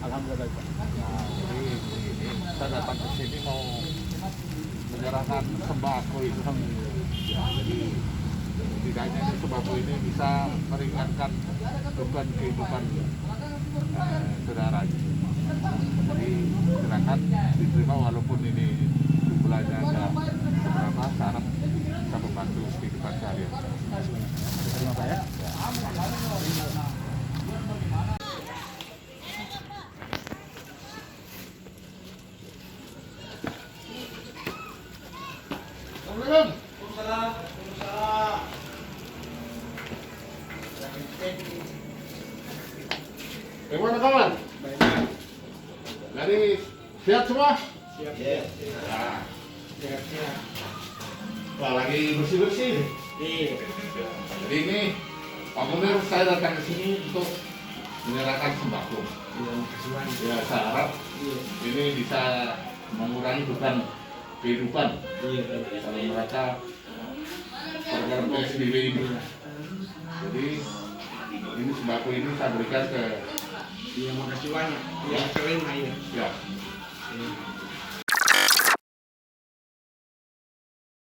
Alhamdulillah. Kita datang ke sini mau menyerahkan sembako itu. Ya, jadi setidaknya ini sembako ini bisa meringankan beban kehidupan saudara. Jadi silakan diterima walaupun ini jumlahnya agak seberapa, sarap bisa membantu kehidupan sehari-hari. Terima Pak ya. Bagaimana kawan? Dari siap semua? Siap. Nah. Wah, lagi bersih-bersih. Iya. Jadi ini Pak Munir, saya datang ke sini untuk menyerahkan sembako. Ya, saya harap ini bisa mengurangi beban kehidupan kalau mereka program PSBB ini. Jadi ini sembako ini saya berikan ke. Iya, makasih banyak. Yang sering aja. Ya.